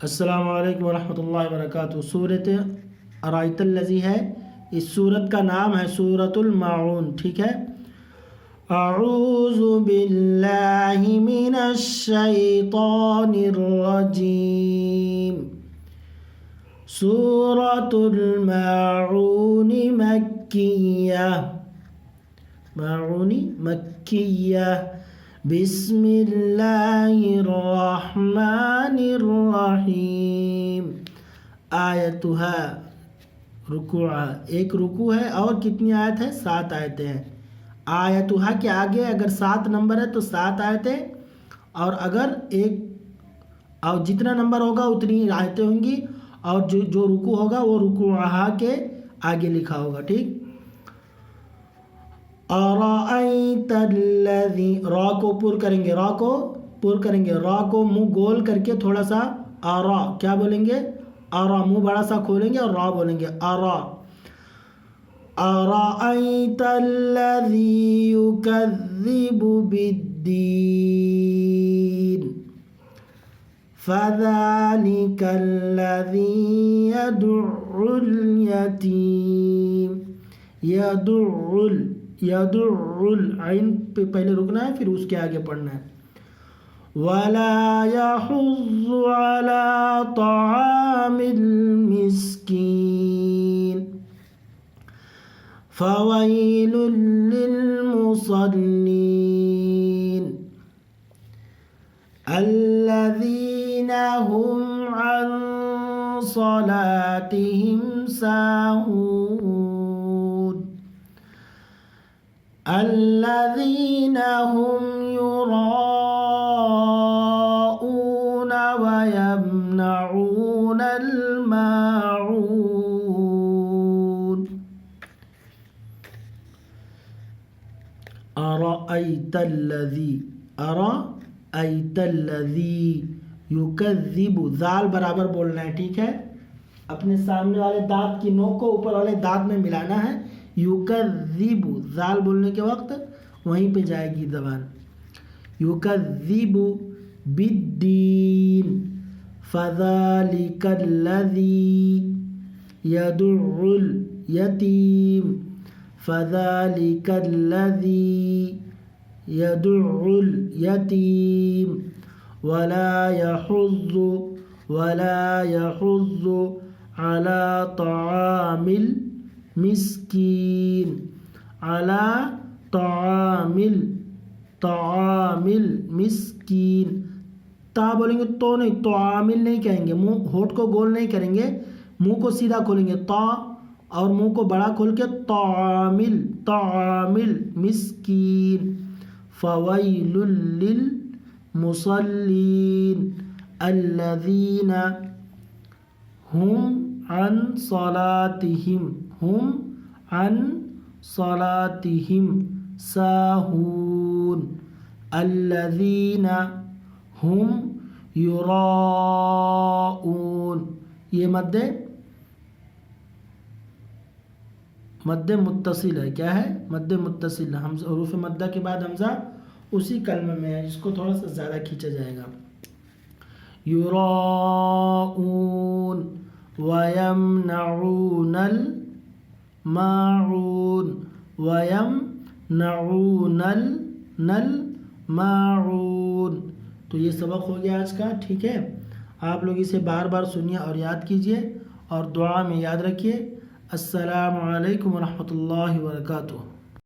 السلام علیکم ورحمۃ اللہ وبرکاتہ۔ سورۃ ارائیت الذی ہے، اس سورت کا نام ہے سورۃ الماعون، ٹھیک ہے۔ اعوذ باللہ من الشیطان الرجیم۔ سورۃ الماعون مکیہ، معون مکیہ۔ بسم اللہ الرحمن الرحیم۔ آیتھا رکوع، ایک رکوع ہے، اور کتنی آیت ہے؟ 7 آیتیں ہیں۔ آیتھا کے آگے اگر 7 نمبر ہے تو 7 آیتیں، اور اگر اور جتنا نمبر ہوگا اتنی آیتیں ہوں گی، اور جو رکوع ہوگا وہ رکوعہا کے آگے لکھا ہوگا، ٹھیک۔ ارائیت الذی، را کو پر کریں گے، را کو منہ گول کر کے تھوڑا سا آرا، کیا بولیں گے؟ آرا، منہ بڑا سا کھولیں گے اور را بولیں گے، آرا۔ ارائیت الذی یکذب بالدین، فذلک الذی یدع الیتیم۔ یدع العین پہ پہلے رکنا ہے، پھر اس کے آگے پڑھنا ہے۔ ولا یحض علی طعام المسکین، فویل للمصلین، الذین هم عن صلاتهم ساہون، الذین هم یراؤون ویمنعون الماعون۔ ارأیت الذی یکذب، ذال برابر بولنا ہے، ٹھیک ہے۔ اپنے سامنے والے دانت کی نوک کو اوپر والے دانت میں ملانا ہے۔ یکذب، ذال بولنے کے وقت وہیں پہ جائے گی زبان۔ یکذب بالدین، فذلک الذی یدع الیتیم، فذلک الذی یدع الیتیم، ولا یحض علی طعام المسکین، علی طعام المسکین۔ تا بولیں گے تو نہیں، طعامل نہیں کہیں گے، منہ ہونٹ کو گول نہیں کریں گے، منہ کو سیدھا کھولیں گے، تا، اور منہ کو بڑا کھول کے طعامل مسکین۔ فویل للمصلین، الذین هم عن صلاتهم ساہون، الذین هم یراؤون۔ یہ مد متصل ہے، کیا ہے؟ مد متصل، حروف مدہ کے بعد حمزہ اسی کلمہ میں ہے، اس کو تھوڑا سا زیادہ کھینچا جائے گا۔ یراؤون ویمنعون الماعون، ویمنعون الماعون۔ تو یہ سبق ہو گیا آج کا، ٹھیک ہے۔ آپ لوگ اسے بار بار سنیے اور یاد کیجئے، اور دعا میں یاد رکھیے۔ السلام علیکم ورحمۃ اللہ وبرکاتہ۔